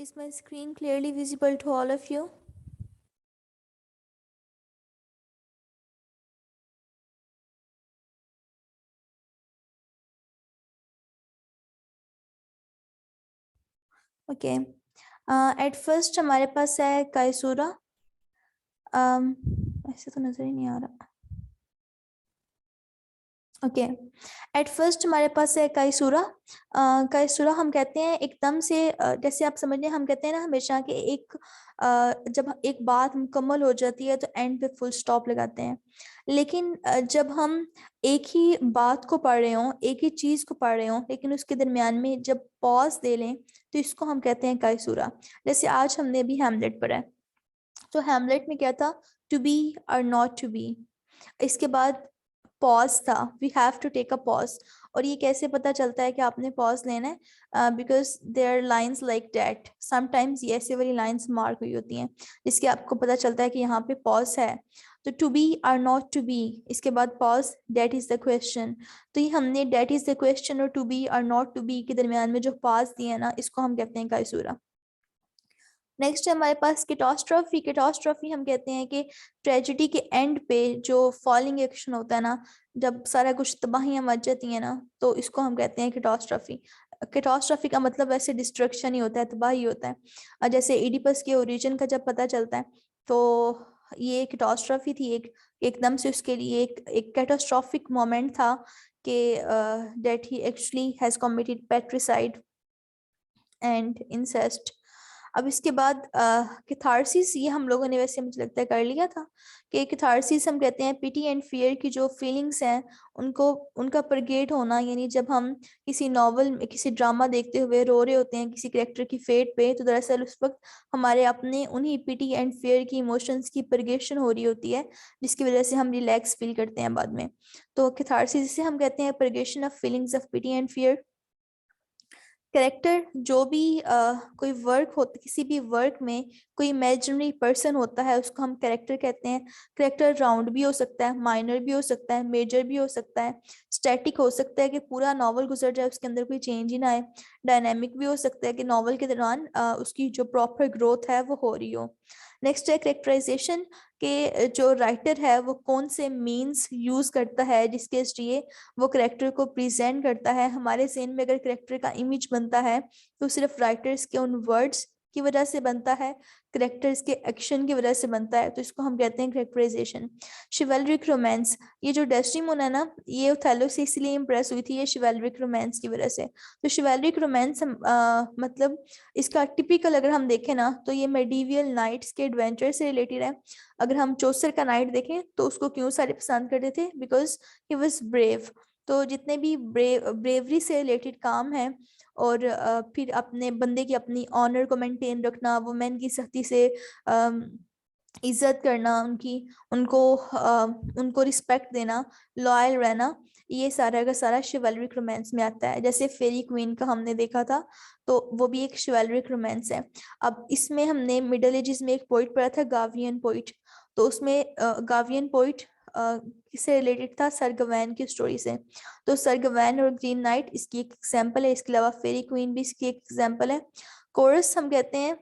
Is my screen clearly visible to all of you? Okay. At first हमारे पास है कायसूरा। ऐसे तो नजर ही नहीं आ रहा। ओके। एट फर्स्ट हमारे पास है कायसूरा। कायसूरा हम कहते हैं एकदम से, जैसे आप समझ लें, हम कहते हैं ना हमेशा कि एक जब एक बात मुकम्मल हो जाती है तो एंड पे फुल स्टॉप लगाते हैं। लेकिन जब हम एक ही बात को पढ़ रहे हों, एक ही चीज़ को पढ़ रहे हों, लेकिन उसके दरमियान में जब पॉज दे लें तो इसको हम कहते हैं कायसूरा। जैसे आज हमने अभी हैमलेट पढ़ा है, तो हैमलेट में क्या था? टू बी और नॉट टू बी। इसके बाद पॉज था, we have to take a pause. और ये कैसे पता चलता है कि आपने पॉज लेना है? Because there are lines like that, sometimes ये ऐसे वाली लाइन्स मार्क हुई होती हैं जिसके आपको पता चलता है कि यहाँ पे पॉज है। तो टू बी और नॉट टू बी, इसके बाद pause, that is the question. तो ये हमने डेट इज द क्वेश्चन और टू बी और नॉट टू बी के दरमियान में जो पॉज दिए हैं ना, इसको हम कहते हैं कायसूरा। नेक्स्ट है हमारे पास कैटास्ट्रॉफी। कैटास्ट्रॉफी हम कहते हैं कि ट्रेजिडी के एंड पे जो फॉलिंग एक्शन होता है ना, जब सारा कुछ तबाहियां मच जाती हैं ना, तो इसको हम कहते हैं कैटास्ट्रॉफी। कैटास्ट्रॉफी का मतलब वैसे डिस्ट्रक्शन ही होता है, तबाही होता है। और जैसे एडिपस के ओरिजिन का जब पता चलता है तो ये कैटास्ट्रॉफी थी, एक एकदम से उसके लिए एक कैटास्ट्रॉफिक मोमेंट था कि that he actually has committed patricide and incest. अब इसके बाद कैथारसिस, ये हम लोगों ने वैसे मुझे लगता है कर लिया था कि कैथारसिस हम कहते हैं पिटी एंड फियर की जो फीलिंग्स हैं उनको, उनका प्रगेट होना। यानी जब हम किसी नॉवल में, किसी ड्रामा देखते हुए रो रहे होते हैं किसी कैरेक्टर की फेट पे, तो दरअसल उस वक्त हमारे अपने उन्हीं पिटी एंड फियर की इमोशंस की प्रगेशन हो रही होती है, जिसकी वजह से हम रिलैक्स फील करते हैं बाद में। तो कैथारसिस से हम कहते हैं purgation of feelings of pity and fear. Character जो भी कोई वर्क होता, किसी भी वर्क में कोई इमेजिनरी पर्सन होता है उसको हम करेक्टर कहते हैं। करेक्टर राउंड भी हो सकता है, माइनर भी हो सकता है, मेजर भी हो सकता है, स्टैटिक हो सकता है कि पूरा नॉवल गुजर जाए उसके अंदर कोई चेंज ही ना आए, डायनेमिक भी हो सकता है कि नॉवल के दौरान उसकी जो प्रॉपर ग्रोथ है वो हो रही हो। नेक्स्ट है करेक्टराइजेशन, के जो राइटर है वो कौन से मीन्स यूज करता है जिसके जरिए वो करेक्टर को प्रेजेंट करता है। हमारे ज़हन में अगर करेक्टर का इमेज बनता है तो सिर्फ राइटर्स के उन वर्ड्स की वजह से बनता है, करेक्टर्स के एक्शन की वजह से बनता है, तो इसको हम कहते हैं करेक्टराइजेशन। शिवेलरिक रोमांस, ये जो डेस्टिमोना है ना, ये ओथेलो से इसलिए इम्प्रेस हुई थी ये शिवेलरिक रोमांस की वजह से। तो शिवेलरिक रोमांस मतलब इसका टिपिकल अगर हम देखें ना तो ये मेडिवियल नाइट्स के एडवेंचर से रिलेटेड है। अगर हम चौसर का नाइट देखें तो उसको क्यों सारे पसंद करते थे? Because he was brave. तो जितने भी ब्रेवरी से रिलेटेड काम है, और फिर अपने बंदे की अपनी ऑनर को मेंटेन रखना, वुमेन की सख्ती से इज्जत करना, उनकी उनको उनको रिस्पेक्ट देना, लॉयल रहना, ये सारा का सारा शिवलरिक रोमांस में आता है। जैसे फेरी क्वीन का हमने देखा था, तो वो भी एक शिवलरिक रोमांस है। अब इसमें हमने मिडल एजेस में एक पोइट पढ़ा था, गावियन पोइट। तो उसमें गावियन पोइट किससे रिलेटेड था? सर गवैन की स्टोरी से। तो सर गवैन और ग्रीन नाइट इसकी एक एग्जाम्पल है, इसके अलावा फेरी क्वीन भी इसकी एक एग्जाम्पल है। कोरस हम कहते हैं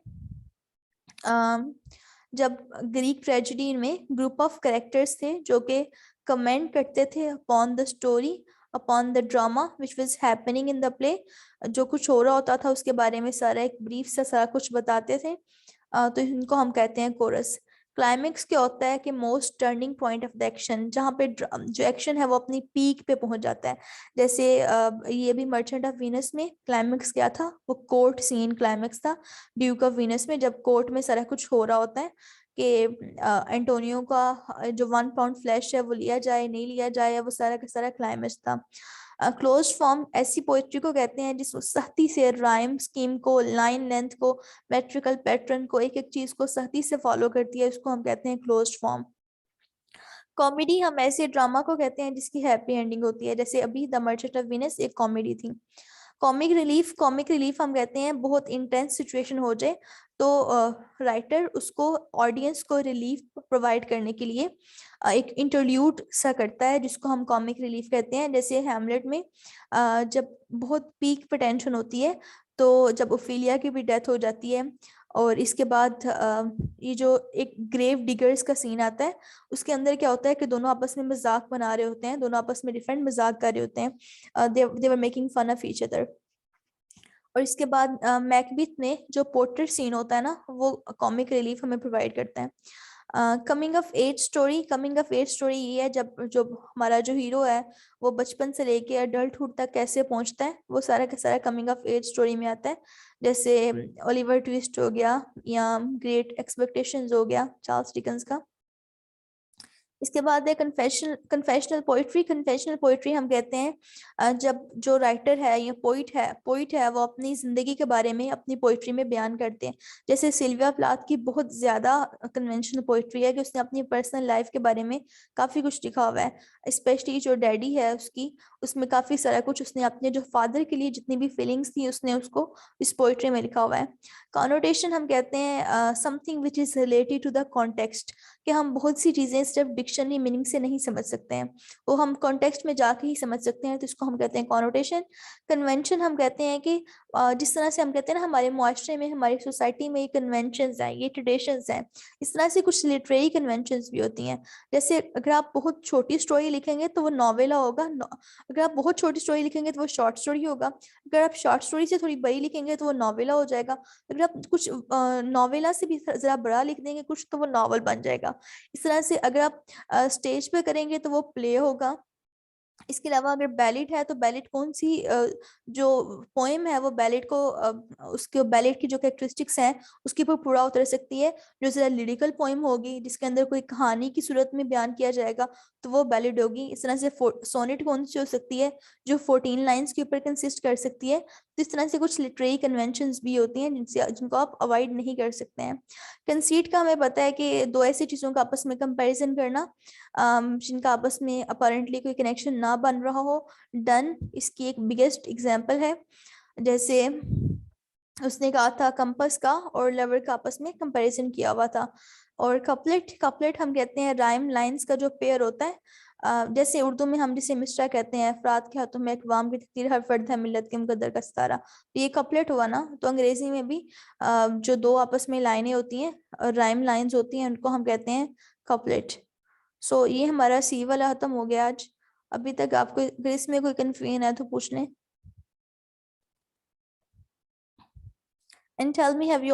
जब ग्रीक ट्रेजेडी में ग्रुप ऑफ कैरेक्टर्स थे जो कि कमेंट करते थे upon the story, upon the drama which was happening in the play, जो कुछ हो रहा होता था उसके बारे में सारा एक ब्रीफ सा सारा कुछ बताते थे। तो इनको हम कहते हैं कोरस। क्लाइमेक्स क्या होता है कि most turning point of the action, जहाँ पे जो एक्शन है वो अपनी पीक पे पहुंच जाता है। जैसे ये भी मर्चेंट ऑफ वीनस में क्लाइमेक्स क्या था? वो कोर्ट सीन क्लाइमेक्स था ड्यूक ऑफ वीनस में, जब कोर्ट में सारा कुछ हो रहा होता है कि एंटोनियो का जो 1 पाउंड फ्लैश है वो लिया जाए नहीं लिया जाए, वो सारा का सारा क्लाइमेक्स था। क्लोज फॉर्म ऐसी पोइट्री को कहते हैं जिसमें सख्ती से राइम स्कीम को, लाइन लेंथ को, मेट्रिकल पैटर्न को, एक एक चीज को सख्ती से फॉलो करती है, उसको हम कहते हैं क्लोज फॉर्म। कॉमेडी हम ऐसे ड्रामा को कहते हैं जिसकी हैप्पी एंडिंग होती है, जैसे अभी द मर्चेंट ऑफ वीनस एक कॉमेडी थी। कॉमिक रिलीफ हम कहते हैं बहुत इंटेंस सिचुएशन हो जाए तो राइटर उसको ऑडियंस को रिलीफ प्रोवाइड करने के लिए एक इंटरल्यूड सा करता है जिसको हम कॉमिक रिलीफ कहते हैं। जैसे हैमलेट में जब बहुत पीक पे टेंशन होती है तो जब ओफिलिया की भी डेथ हो जाती है और इसके बाद ये जो एक ग्रेव डिगर्स का सीन आता है उसके अंदर क्या होता है कि दोनों आपस में मजाक बना रहे होते हैं, दोनों आपस में डिफरेंट मजाक कर रहे होते हैं, they were making fun of each other. और इसके बाद मैकबीथ में जो पोर्ट्रेट सीन होता है ना वो कॉमिक रिलीफ हमें प्रोवाइड करता है। कमिंग ऑफ एज स्टोरी ये है जब जो हमारा जो हीरो है वो बचपन से लेके अडल्टहुड तक कैसे पहुंचता है वो सारा का सारा कमिंग ऑफ एज स्टोरी में आता है। जैसे ओलिवर ट्विस्ट हो गया या ग्रेट एक्सपेक्टेशंस हो गया चार्ल्स डिकन्स का। इसके बाद है कन्फेशनल पोइट्री हम कहते हैं जब जो राइटर है या पोइट है वो अपनी जिंदगी के बारे में अपनी पोइट्री में बयान करते हैं। जैसे सिल्विया प्लाथ की बहुत ज्यादा कन्वेंशनल पोइट्री है कि उसने अपनी पर्सनल लाइफ के बारे में काफी कुछ लिखा हुआ है। स्पेशली जो डैडी है उसकी उसमें काफी सारा कुछ उसने अपने जो फादर के लिए जितनी भी फीलिंग्स थी उसने उसको इस पोइट्री में लिखा हुआ है। कॉनोटेशन हम कहते हैं something which is related to the context, कि हम बहुत सी चीजें सिर्फ डिक्शनरी मीनिंग से नहीं समझ सकते हैं, वो हम कॉन्टेक्स्ट में जाके ही समझ सकते हैं, तो इसको हम कहते हैं कॉनोटेशन। कन्वेंशन हम कहते हैं कि जिस तरह से हम कहते हैं ना हमारे मुआशरे में हमारी सोसाइटी में ये कन्वेंशंस हैं, ये ट्रेडिशंस हैं, इस तरह से कुछ लिटरेरी कन्वेंशंस भी होती हैं। जैसे अगर आप बहुत छोटी स्टोरी लिखेंगे तो वो नॉवेला होगा, अगर आप बहुत छोटी स्टोरी लिखेंगे तो वो शॉर्ट स्टोरी होगा, अगर आप शॉर्ट स्टोरी से थोड़ी बड़ी लिखेंगे तो वो नॉवेला हो जाएगा, अगर आप कुछ नॉवेला से भी जरा बड़ा लिख देंगे कुछ तो वो नॉवल बन जाएगा। इस तरह से अगर आप स्टेज पे करेंगे तो वो प्ले होगा। इसके अलावा अगर बैलेट है तो बैलेट कौन सी जो पोएम है वो बैलेट को उसके बैलेट की जो कैरेक्टरिस्टिक्स हैं उसके ऊपर पूरा उतर सकती है। जो जरा लिरिकल पोएम होगी जिसके अंदर कोई कहानी की सूरत में बयान किया जाएगा तो वो बैलेट होगी। इस तरह से सोनेट कौन सी हो सकती है जो 14 लाइन्स के ऊपर कंसिस्ट कर सकती है। तो इस तरह से कुछ लिटरेरी कन्वेंशंस भी होती हैं जिनको आप अवॉइड नहीं कर सकते हैं। कंसीट का हमें पता है कि दो ऐसी चीजों का आपस में कंपैरिजन करना जिनका आपस में अपेरेंटली कोई कनेक्शन ना बन रहा हो। डन इसकी एक बिगेस्ट एग्जांपल है। जैसे उसने कहा था कंपस का और लवर का आपस में कंपैरिजन किया हुआ था। और कपलेट हम कहते हैं राइम लाइंस का जो पेयर होता है। जैसे उर्दू में हम जिसे मिसरा कहते हैं, अफराद के हाथों में अक़वाम की तकदीर हर फर्द है मिल्लत के मुकद्दर का सितारा, तो ये कपलेट हुआ ना। तो अंग्रेजी में भी जो दो आपस में लाइनें होती हैं राइम लाइंस होती हैं उनको हम कहते हैं कपलेट। सो ये हमारा सी वाला खत्म हो गया आज। अभी तक आपको अगर इसमें कोई कंफ्यूजन है तो पूछ लें। And tell me have you